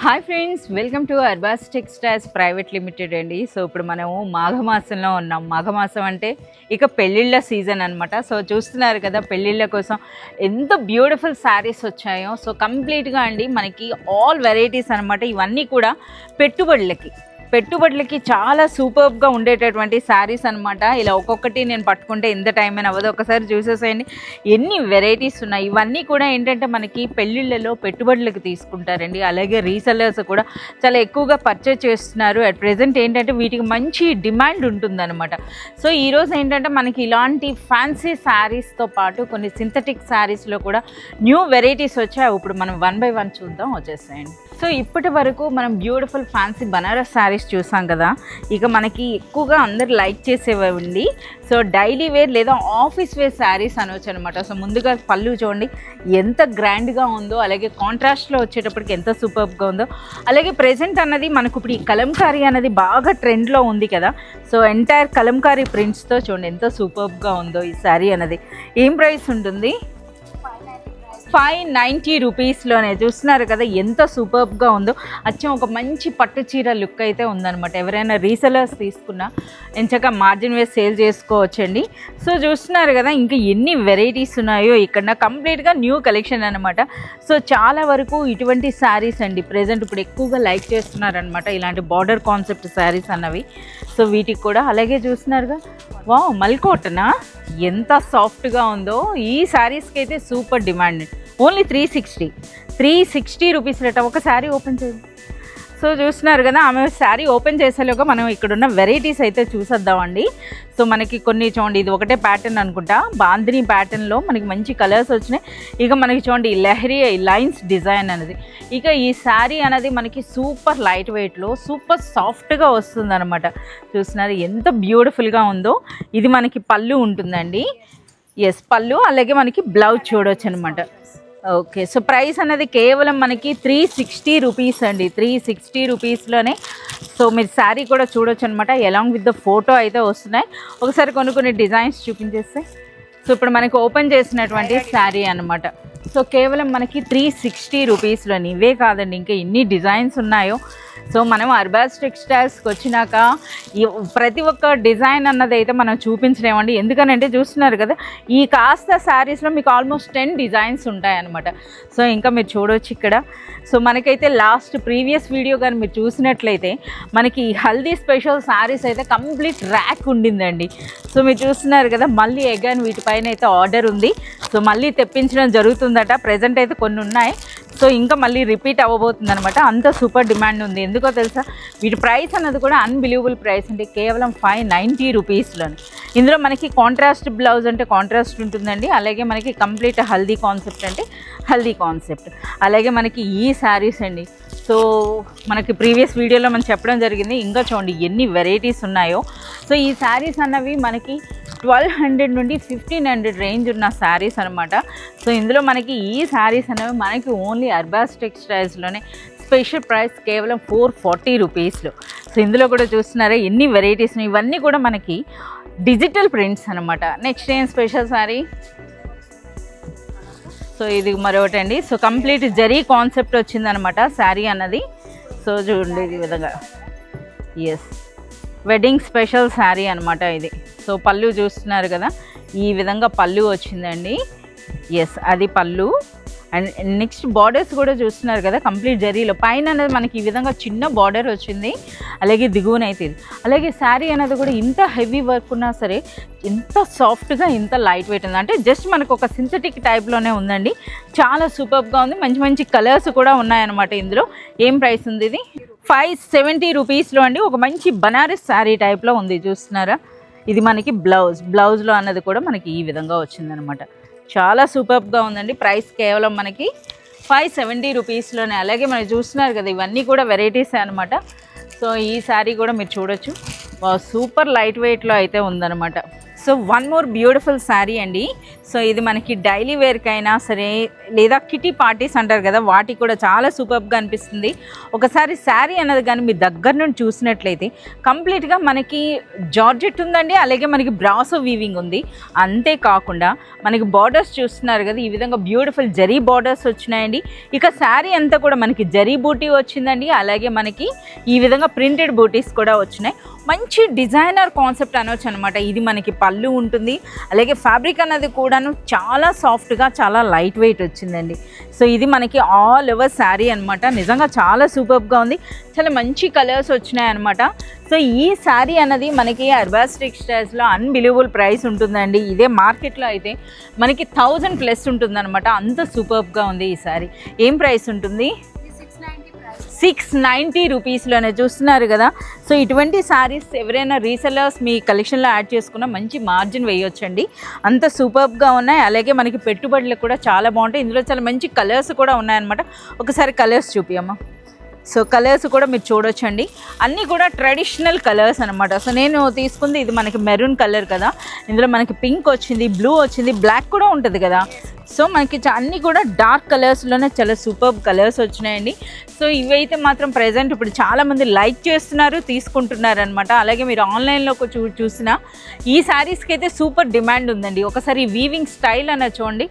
Hi friends, welcome to Arbaz textiles private limited అండి. So ఇప్పుడు మనము మాఘమాసంలో ఉన్నాం. మాఘమాసం అంటే ఇక పెళ్ళిళ్ళ సీజన్ అనమాట. సో చూస్తున్నారు కదా పెళ్ళిళ్ళ కోసం ఎంత బ్యూటిఫుల్ శారీస్ వచ్చాయో. సో కంప్లీట్గా అండి మనకి ఆల్ వెరైటీస్ అనమాట. ఇవన్నీ కూడా పెట్టుబడులకి చాలా సూపర్గా ఉండేటటువంటి శారీస్ అనమాట. ఇలా ఒక్కొక్కటి నేను పట్టుకుంటే ఎంత టైం అయినా అవ్వదు. ఒకసారి చూసేసేయండి ఎన్ని వెరైటీస్ ఉన్నాయి. ఇవన్నీ కూడా ఏంటంటే మనకి పెళ్ళిళ్ళలో పెట్టుబడులకు తీసుకుంటారండి. అలాగే రీసెల్లర్స్ కూడా చాలా ఎక్కువగా పర్చేజ్ చేస్తున్నారు. అట్ ప్రెజెంట్ ఏంటంటే వీటికి మంచి డిమాండ్ ఉంటుందన్నమాట. సో ఈరోజు ఏంటంటే మనకి ఇలాంటి ఫ్యాన్సీ శారీస్తో పాటు కొన్ని సింథటిక్ శారీస్లో కూడా న్యూ వెరైటీస్ వచ్చాయి. ఇప్పుడు మనం 1 by 1 చూద్దాం, వచ్చేసేయండి. సో ఇప్పటి వరకు మనం బ్యూటిఫుల్ ఫ్యాన్సీ బనారస్ శారీస్ చూసాం కదా. ఇక మనకి ఎక్కువగా అందరు లైక్ చేసేవండి. సో డైలీ వేర్ లేదా ఆఫీస్ వేర్ శారీస్ అనవచ్చు అనమాట. సో ముందుగా పళ్ళు చూడండి ఎంత గ్రాండ్గా ఉందో, అలాగే కాంట్రాస్ట్లో వచ్చేటప్పటికి ఎంత సూపర్గా ఉందో. అలాగే ప్రెజెంట్ అన్నది మనకు ఇప్పుడు ఈ కలంకారీ అనేది బాగా ట్రెండ్లో ఉంది కదా. సో ఎంటైర్ కలంకారీ ప్రింట్స్తో చూడండి ఎంత సూపర్గా ఉందో ఈ శారీ అనేది. ఏం ప్రైస్ ఉంటుంది? 590 రూపీస్లోనే. చూస్తున్నారు కదా ఎంత సూపర్గా ఉందో. అచ్చం ఒక మంచి పట్టు చీర లుక్ అయితే ఉందన్నమాట. ఎవరైనా రీసెలర్స్ తీసుకున్నా ఎంచక మార్జిన్ వేసి సేల్ చేసుకోవచ్చండి. సో చూస్తున్నారు కదా ఇంకా ఎన్ని వెరైటీస్ ఉన్నాయో ఇక్కడ. కంప్లీట్గా న్యూ కలెక్షన్ అనమాట. సో చాలా వరకు ఇటువంటి శారీస్ అండి ప్రెజెంట్ ఇప్పుడు ఎక్కువగా లైక్ చేస్తున్నారనమాట, ఇలాంటి బార్డర్ కాన్సెప్ట్ శారీస్ అన్నవి. సో వీటికి కూడా అలాగే చూస్తున్నారుగా, వావ్ మల్కోటనా ఎంత సాఫ్ట్గా ఉందో. ఈ శారీస్కి అయితే సూపర్ డిమాండ్. ఓన్లీ 360 రూపీస్ రేట. ఒక శారీ ఓపెన్ చేయండి. సో చూస్తున్నారు కదా, ఆమె శారీ ఓపెన్ చేసేలోగా మనం ఇక్కడున్న వెరైటీస్ అయితే చూసేద్దామండి. సో మనకి కొన్ని చూడండి, ఇది ఒకటే ప్యాటర్న్ అనుకుంటా, బాందిని ప్యాటర్న్లో మనకి మంచి కలర్స్ వచ్చినాయి. ఇక మనకి చూడండి లెహరీ లైన్స్ డిజైన్ అనేది. ఇక ఈ శారీ అనేది మనకి సూపర్ లైట్ వెయిట్లో సూపర్ సాఫ్ట్గా వస్తుంది అనమాట. చూస్తున్నారు ఎంత బ్యూటిఫుల్గా ఉందో. ఇది మనకి పళ్ళు ఉంటుందండి. ఎస్ పళ్ళు, అలాగే మనకి బ్లౌజ్ చూడవచ్చు అనమాట. ఓకే, సో ప్రైస్ అనేది కేవలం మనకి 360 రూపీస్ అండి. 360 రూపీస్లోనే. సో మీరు శారీ కూడా చూడొచ్చు అనమాట. ఎలాంగ్ విత్ ద ఫోటో అయితే వస్తున్నాయి. ఒకసారి కొన్ని డిజైన్స్ చూపించేస్తే. సో ఇప్పుడు మనకి ఓపెన్ చేసినటువంటి శారీ అనమాట. సో కేవలం మనకి 360 రూపీస్లోని. ఇవే కాదండి, ఇంకా ఎన్ని డిజైన్స్ ఉన్నాయో. సో మనం అర్బాస్ టెక్స్టైల్స్కి వచ్చినాక ప్రతి ఒక్క డిజైన్ అన్నది అయితే మనం చూపించలేమండి. ఎందుకనంటే చూస్తున్నారు కదా ఈ కాస్త శారీస్లో మీకు ఆల్మోస్ట్ 10 డిజైన్స్ ఉంటాయన్నమాట. సో ఇంకా మీరు చూడవచ్చు ఇక్కడ. సో మనకైతే లాస్ట్ ప్రీవియస్ వీడియో కానీ మీరు చూసినట్లయితే మనకి హల్దీ స్పెషల్ శారీస్ అయితే కంప్లీట్ ర్యాక్ ఉండిందండి. సో మీరు చూస్తున్నారు కదా, మళ్ళీ అగైన్ వీటిపైన అయితే ఆర్డర్ ఉంది. సో మళ్ళీ తెప్పించడం జరుగుతుందట. ప్రజెంట్ అయితే కొన్ని ఉన్నాయి. సో ఇంకా మళ్ళీ రిపీట్ అవ్వబోతుంది అనమాట. అంత సూపర్ డిమాండ్ ఉంది. ఎందుకో తెలుసా, వీటి ప్రైస్ అన్నది కూడా అన్బిలీవబుల్ ప్రైస్ అంటే కేవలం 590 రూపీస్లోని. ఇందులో మనకి కాంట్రాస్ట్ బ్లౌజ్ అంటే కాంట్రాస్ట్ ఉంటుందండి. అలాగే మనకి కంప్లీట్ హల్దీ కాన్సెప్ట్ అంటే హల్దీ కాన్సెప్ట్. అలాగే మనకి ఈ శారీస్ అండి. సో మనకి ప్రీవియస్ వీడియోలో మనం చెప్పడం జరిగింది. ఇంకా చూడండి ఎన్ని వెరైటీస్ ఉన్నాయో. సో ఈ శారీస్ అన్నవి మనకి 1200 నుండి 1500 రేంజ్ ఉన్న శారీస్ అనమాట. సో ఇందులో మనకి ఈ శారీస్ అనేవి మనకి ఓన్లీ అర్బాస్ టెక్స్టైల్స్లోనే స్పెషల్ ప్రైస్ కేవలం 440 రూపీస్లో. సో ఇందులో కూడా చూస్తున్నారా ఎన్ని వెరైటీస్. ఇవన్నీ కూడా మనకి డిజిటల్ ప్రింట్స్ అనమాట. నెక్స్ట్ ఏం స్పెషల్ శారీ? సో ఇది మరొకటి అండి. సో కంప్లీట్ జరీ కాన్సెప్ట్ వచ్చిందనమాట శారీ అన్నది. సో చూడండి ఈ విధంగా. ఎస్ వెడ్డింగ్ స్పెషల్ శారీ అనమాట ఇది. సో పళ్ళు చూస్తున్నారు కదా, ఈ విధంగా పళ్ళు వచ్చిందండి. ఎస్ అది పళ్ళు. అండ్ నెక్స్ట్ బార్డర్స్ కూడా చూస్తున్నారు కదా కంప్లీట్ జరీలో. పైన అనేది మనకి ఈ విధంగా చిన్న బార్డర్ వచ్చింది. అలాగే దిగువనైతే ఇది. అలాగే శారీ అనేది కూడా ఇంత హెవీ వర్క్ ఉన్నా సరే ఇంత సాఫ్ట్గా ఇంత లైట్ వెయిట్ ఉంది. అంటే జస్ట్ మనకు ఒక సింథటిక్ టైప్లోనే ఉందండి. చాలా సూపర్గా ఉంది. మంచి మంచి కలర్స్ కూడా ఉన్నాయన్నమాట ఇందులో. ఏం ప్రైస్ ఉంది ఇది? 570 రూపీస్లో అండి. ఒక మంచి బనారస్ శారీ టైప్లో ఉంది. చూస్తున్నారా, ఇది మనకి బ్లౌజ్లో అన్నది కూడా మనకి ఈ విధంగా వచ్చిందనమాట. చాలా సూపర్గా ఉందండి. ప్రైస్ కేవలం మనకి 570 రూపీస్లోనే. అలాగే మనం చూస్తున్నారు కదా ఇవన్నీ కూడా వెరైటీస్ అనమాట. సో ఈ శారీ కూడా మీరు చూడొచ్చు. సూపర్ లైట్ వెయిట్లో అయితే ఉందన్నమాట. So one more beautiful sari అండి. సో ఇది మనకి డైలీ వేర్కైనా సరే లేదా కిటీ పార్టీస్ అంటారు కదా, వాటికి కూడా చాలా సూపర్గా అనిపిస్తుంది. ఒకసారి శారీ అన్నది కానీ మీ దగ్గర నుండి చూసినట్లయితే కంప్లీట్గా మనకి జార్జెట్ ఉందండి, అలాగే మనకి బ్రాసో వీవింగ్ ఉంది. అంతేకాకుండా మనకి బార్డర్స్ చూస్తున్నారు కదా, ఈ విధంగా బ్యూటిఫుల్ జరీ బార్డర్స్ వచ్చినాయండి. ఇక శారీ అంతా కూడా మనకి జరీ బూటీ వచ్చిందండి, అలాగే మనకి ఈ విధంగా ప్రింటెడ్ బూటీస్ కూడా వచ్చినాయి. మంచి డిజైనర్ కాన్సెప్ట్ అనవచ్చు అనమాట. ఇది మనకి పళ్ళు ఉంటుంది, అలాగే ఫ్యాబ్రిక్ అన్నది కూడాను చాలా సాఫ్ట్గా చాలా లైట్ వెయిట్ వచ్చిందండి. సో ఇది మనకి ఆల్ ఓవర్ శారీ అనమాట. నిజంగా చాలా సూపర్గా ఉంది, చాలా మంచి కలర్స్ వచ్చినాయి అనమాట. సో ఈ శారీ అన్నది మనకి అర్బాస్ టెక్స్టైల్స్లో అన్బిలీవబుల్ ప్రైస్ ఉంటుందండి. ఇదే మార్కెట్లో అయితే మనకి 1000+ ఉంటుందన్నమాట. అంత సూపర్గా ఉంది ఈ శారీ. ఏం ప్రైస్ ఉంటుంది? 690 రూపీస్లోనే చూస్తున్నారు కదా. సో ఇటువంటి శారీస్ ఎవరైనా రీసెలర్స్ మీ కలెక్షన్లో యాడ్ చేసుకున్న మంచి మార్జిన్ వేయొచ్చండి. అంత సూపర్గా ఉన్నాయి, అలాగే మనకి పెట్టుబడులకు కూడా చాలా బాగుంటాయి. ఇందులో చాలా మంచి కలర్స్ కూడా ఉన్నాయన్నమాట. ఒకసారి కలర్స్ చూపియమ్మా. సో కలర్స్ కూడా మీరు చూడొచ్చండి, అన్నీ కూడా ట్రెడిషనల్ కలర్స్ అనమాట. సో నేను తీసుకుంది ఇది మనకి మెరూన్ కలర్ కదా, ఇందులో మనకి పింక్ వచ్చింది, బ్లూ వచ్చింది, బ్లాక్ కూడా ఉంటుంది కదా. సో మనకి అన్నీ కూడా డార్క్ కలర్స్లోనే చాలా సూపర్ కలర్స్ వచ్చినాయండి. సో ఇవైతే మాత్రం ప్రజెంట్ ఇప్పుడు చాలామంది లైక్ చేస్తున్నారు, తీసుకుంటున్నారు అనమాట. అలాగే మీరు ఆన్లైన్లో చూసినా ఈ శారీస్కి అయితే సూపర్ డిమాండ్ ఉందండి. ఒకసారి వీవింగ్ స్టైల్ అనేది చూడండి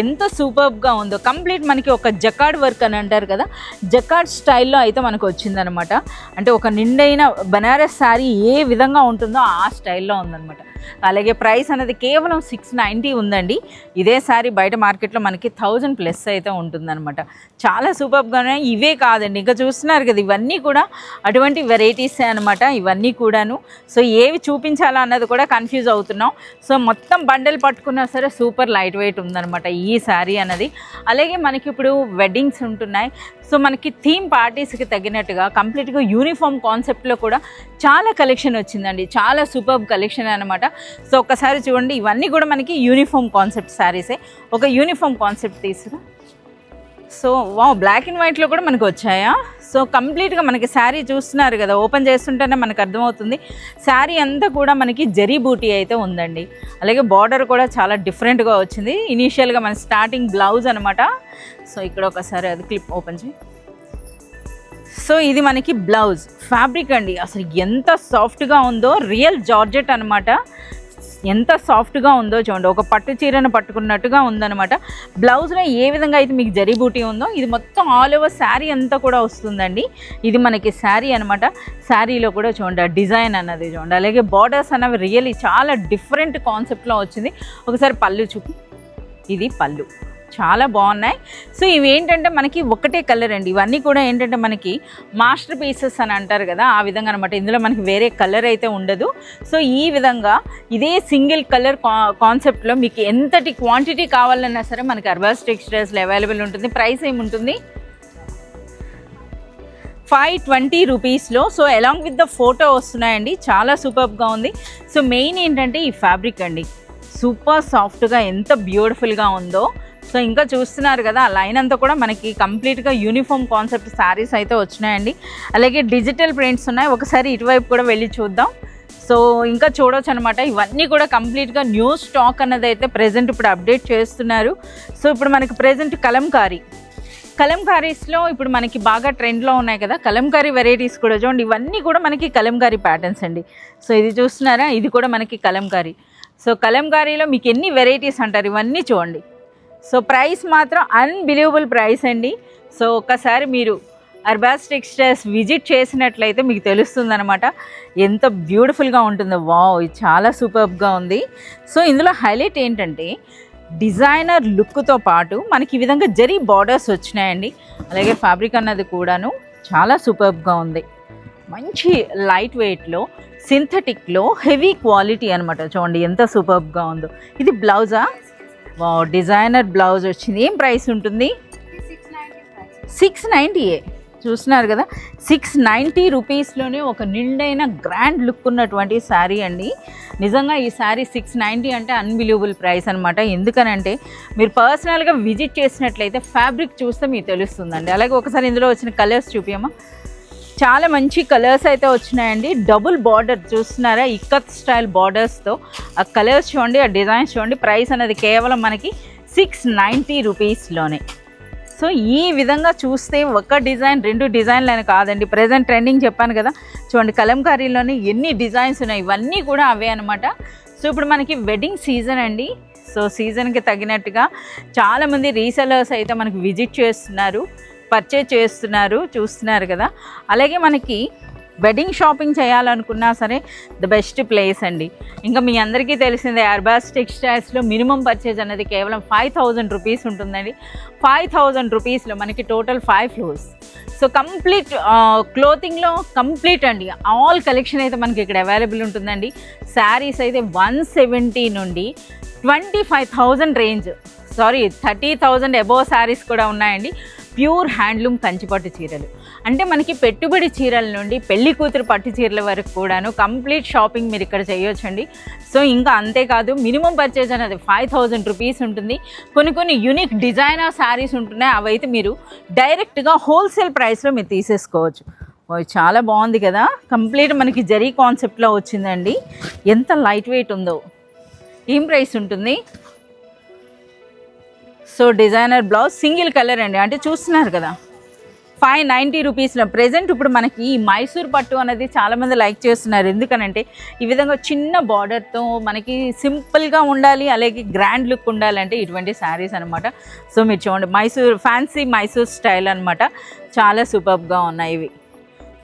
ఎంత సూపర్గా ఉందో. కంప్లీట్ మనకి ఒక జకార్డ్ వర్క్ అని అంటారు కదా, జకార్డ్ స్టైల్లో అయితే మనకు వచ్చిందనమాట. అంటే ఒక నిండైన బనారస్ శారీ ఏ విధంగా ఉంటుందో ఆ స్టైల్లో ఉందన్నమాట. అలాగే ప్రైస్ అనేది కేవలం 690 ఉందండి. ఇదే శారీ బయట మార్కెట్లో మనకి 1000+ అయితే ఉంటుందన్నమాట. చాలా సూపర్గానే. ఇవే కాదండి, ఇంకా చూస్తున్నారు కదా, ఇవన్నీ కూడా అటువంటి వెరైటీసే అనమాట ఇవన్నీ కూడాను. సో ఏవి చూపించాలా అన్నది కూడా కన్ఫ్యూజ్ అవుతున్నాం. సో మొత్తం బండల్ పట్టుకున్నా సరే సూపర్ లైట్ వెయిట్ ఉందన్నమాట ఈ శారీ అన్నది. అలాగే మనకి ఇప్పుడు వెడ్డింగ్స్ ఉంటున్నాయి. సో మనకి థీమ్ పార్టీస్కి తగినట్టుగా కంప్లీట్గా యూనిఫామ్ కాన్సెప్ట్లో కూడా చాలా కలెక్షన్ వచ్చిందండి. చాలా సూపర్ కలెక్షన్ అనమాట. సో ఒక్కసారి చూడండి, ఇవన్నీ కూడా మనకి యూనిఫామ్ కాన్సెప్ట్ శారీసే. ఒక యూనిఫామ్ కాన్సెప్ట్ తీసుకురా. సో బ్లాక్ అండ్ వైట్లో కూడా మనకు వచ్చాయా. సో కంప్లీట్గా మనకి శారీ చూస్తున్నారు కదా, ఓపెన్ చేస్తుంటేనే మనకు అర్థమవుతుంది. శారీ అంతా కూడా మనకి జరీ బూటీ అయితే ఉందండి. అలాగే బార్డర్ కూడా చాలా డిఫరెంట్గా వచ్చింది. ఇనీషియల్గా మన స్టార్టింగ్ బ్లౌజ్ అనమాట. సో ఇక్కడ ఒకసారి అది క్లిప్ ఓపెన్ చేయి. సో ఇది మనకి బ్లౌజ్ ఫ్యాబ్రిక్ అండి. అసలు ఎంత సాఫ్ట్గా ఉందో, రియల్ జార్జెట్ అనమాట. ఎంత సాఫ్ట్గా ఉందో చూడండి, ఒక పట్టు చీరను పట్టుకున్నట్టుగా ఉందన్నమాట. బ్లౌజ్లో ఏ విధంగా అయితే మీకు జరీ బూటీ ఉందో ఇది మొత్తం ఆల్ ఓవర్ శారీ అంతా కూడా వస్తుందండి. ఇది మనకి శారీ అనమాట. శారీలో కూడా చూడండి డిజైన్ అన్నది చూడండి, అలాగే బార్డర్స్ అన్నవి రియల్లీ చాలా డిఫరెంట్ కాన్సెప్ట్లో వచ్చింది. ఒకసారి పళ్ళు చూపి. ఇది పళ్ళు, చాలా బాగున్నాయి. సో ఇవి ఏంటంటే మనకి ఒకటే కలర్ అండి. ఇవన్నీ కూడా ఏంటంటే మనకి మాస్టర్ పీసెస్ అని అంటారు కదా, ఆ విధంగా అనమాట. ఇందులో మనకి వేరే కలర్ అయితే ఉండదు. సో ఈ విధంగా ఇదే సింగిల్ కలర్ కాన్సెప్ట్లో మీకు ఎంతటి క్వాంటిటీ కావాలన్నా సరే మనకి అర్బాస్ టెక్స్టైల్స్లో అవైలబుల్ ఉంటుంది. ప్రైస్ ఏముంటుంది? 520 రూపీస్లో. So along with the photo వస్తున్నాయండి. చాలా సూపర్గా ఉంది. సో మెయిన్ ఏంటంటే ఈ ఫ్యాబ్రిక్ అండి, సూపర్ సాఫ్ట్గా ఎంత బ్యూటిఫుల్గా ఉందో. సో ఇంకా చూస్తున్నారు కదా, ఆ లైన్ అంతా కూడా మనకి కంప్లీట్గా యూనిఫామ్ కాన్సెప్ట్ శారీస్ అయితే వచ్చినాయండి. అలాగే డిజిటల్ ప్రింట్స్ ఉన్నాయి. ఒకసారి ఇటువైపు కూడా వెళ్ళి చూద్దాం. సో ఇంకా చూడవచ్చు అనమాట. ఇవన్నీ కూడా కంప్లీట్గా న్యూ స్టాక్ అన్నది అయితే ప్రజెంట్ ఇప్పుడు అప్డేట్ చేస్తున్నారు. సో ఇప్పుడు మనకి ప్రజెంట్ కలంకారీస్లో ఇప్పుడు మనకి బాగా ట్రెండ్లో ఉన్నాయి కదా కలంకారీ వెరైటీస్ కూడా చూడండి. ఇవన్నీ కూడా మనకి కలంకారీ ప్యాటర్న్స్ అండి. సో ఇది చూస్తున్నారా, ఇది కూడా మనకి కలంకారీ. సో కలంకారీలో మీకు ఎన్ని వెరైటీస్ అంటారు, ఇవన్నీ చూడండి. సో ప్రైస్ మాత్రం అన్బిలీవబుల్ ప్రైస్ అండి. సో ఒక్కసారి మీరు అర్బాస్ టెక్స్టైల్స్ విజిట్ చేసినట్లయితే మీకు తెలుస్తుందన్నమాట ఎంత బ్యూటిఫుల్గా ఉంటుందో. ఇది చాలా సూపర్గా ఉంది. సో ఇందులో హైలైట్ ఏంటంటే డిజైనర్ లుక్తో పాటు మనకి ఈ విధంగా జరీ బార్డర్స్ వచ్చినాయండి. అలాగే ఫ్యాబ్రిక్ అన్నది కూడాను చాలా సూపర్గా ఉంది. మంచి లైట్ వెయిట్లో సింథటిక్లో హెవీ క్వాలిటీ అనమాట. చూడండి ఎంత సూపర్గా ఉందో. ఇది బ్లౌజా? డిజైనర్ బ్లౌజ్ వచ్చింది. ఏం ప్రైస్ ఉంటుంది? 690. చూస్తున్నారు కదా, 690 రూపీస్లోనే ఒక నిండైన గ్రాండ్ లుక్ ఉన్నటువంటి శారీ అండి. నిజంగా ఈ శారీ 690 అంటే అన్బిలీవబుల్ ప్రైస్ అనమాట. ఎందుకనంటే మీరు పర్సనల్గా విజిట్ చేసినట్లయితే ఫ్యాబ్రిక్ చూస్తే మీకు తెలుస్తుందండి. అలాగే ఒకసారి ఇందులో వచ్చిన కలర్స్ చూపించమ్మా. చాలా మంచి కలర్స్ అయితే వచ్చినాయండి. డబుల్ బార్డర్ చూస్తున్నారా, ఇక్కత్ స్టైల్ బార్డర్స్తో ఆ కలర్స్ చూడండి, ఆ డిజైన్స్ చూడండి. ప్రైస్ అనేది కేవలం మనకి 690 రూపీస్లోనే. సో ఈ విధంగా చూస్తే ఒక డిజైన్ 2 డిజైన్లు అని కాదండి. ప్రజెంట్ ట్రెండింగ్ చెప్పాను కదా, చూడండి కలంకారీలోనే ఎన్ని డిజైన్స్ ఉన్నాయి, ఇవన్నీ కూడా అవే అనమాట. సో ఇప్పుడు మనకి వెడ్డింగ్ సీజన్ అండి. సో సీజన్కి తగినట్టుగా చాలామంది రీసెలర్స్ అయితే మనకి విజిట్ చేస్తున్నారు, పర్చేజ్ చేస్తున్నారు, చూస్తున్నారు కదా. అలాగే మనకి వెడ్డింగ్ షాపింగ్ చేయాలనుకున్నా సరే ద బెస్ట్ ప్లేస్ అండి. ఇంకా మీ అందరికీ తెలిసిందే, అర్బాస్ టెక్స్టైల్స్లో మినిమం పర్చేజ్ అనేది కేవలం 5000 రూపీస్ ఉంటుందండి. 5000 రూపీస్లో మనకి టోటల్ 5 ఫ్లోర్స్. సో కంప్లీట్ క్లోతింగ్లో కంప్లీట్ అండి, ఆల్ కలెక్షన్ అయితే మనకి ఇక్కడ అవైలబుల్ ఉంటుందండి. శారీస్ అయితే 170 నుండి 25,000 రేంజ్, 30,000 అబోవ్ శారీస్ కూడా ఉన్నాయండి. ప్యూర్ హ్యాండ్లూమ్ కంచిపట్టు చీరలు అంటే మనకి పెట్టుబడి చీరల నుండి పెళ్లి కూతురు పట్టు చీరల వరకు కూడాను కంప్లీట్ షాపింగ్ మీరు ఇక్కడ చేయొచ్చండి. సో ఇంకా అంతేకాదు, మినిమం పర్చేజ్ అనేది 5000 రూపీస్ ఉంటుంది. కొన్ని యూనిక్ డిజైనర్ శారీస్ ఉంటున్నాయి, అవైతే మీరు డైరెక్ట్గా హోల్సేల్ ప్రైస్లో మీరు తీసేసుకోవచ్చు. చాలా బాగుంది కదా, కంప్లీట్ మనకి జరీ కాన్సెప్ట్లో వచ్చిందండి. ఎంత లైట్ వెయిట్ ఉందో. ఏం ప్రైస్ ఉంటుంది? So designer blouse single colour అండి, అంటే చూస్తున్నారు కదా 590 రూపీస్లో. ప్రజెంట్ ఇప్పుడు మనకి ఈ మైసూర్ పట్టు అనేది చాలామంది లైక్ చేస్తున్నారు. ఎందుకనంటే ఈ విధంగా చిన్న బార్డర్తో మనకి సింపుల్గా ఉండాలి, అలాగే గ్రాండ్ లుక్ ఉండాలంటే ఇటువంటి శారీస్ అనమాట. సో మీరు చూడండి, మైసూర్ ఫ్యాన్సీ మైసూర్ స్టైల్ అనమాట, చాలా సూపర్గా ఉన్నాయి ఇవి.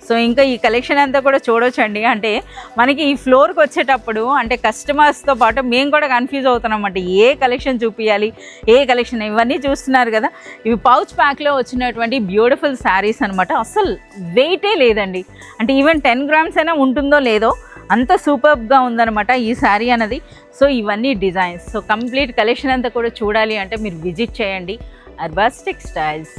సో ఇంకా ఈ కలెక్షన్ అంతా కూడా చూడొచ్చండి. అంటే మనకి ఈ ఫ్లోర్కి వచ్చేటప్పుడు అంటే కస్టమర్స్తో పాటు మేము కూడా కన్ఫ్యూజ్ అవుతున్నాం అన్నమాట, ఏ కలెక్షన్ చూపించాలి, ఏ కలెక్షన్. ఇవన్నీ చూస్తున్నారు కదా, ఇవి పౌచ్ ప్యాక్లో వచ్చినటువంటి బ్యూటిఫుల్ శారీస్ అనమాట. అసలు వెయిటే లేదండి, అంటే ఈవెన్ 10 గ్రామ్స్ అయినా ఉంటుందో లేదో అంత సూపర్గా ఉందన్నమాట ఈ శారీ అనేది. సో ఇవన్నీ డిజైన్స్. సో కంప్లీట్ కలెక్షన్ అంతా కూడా చూడాలి అంటే మీరు విజిట్ చేయండి అర్బాస్ టెక్స్టైల్స్.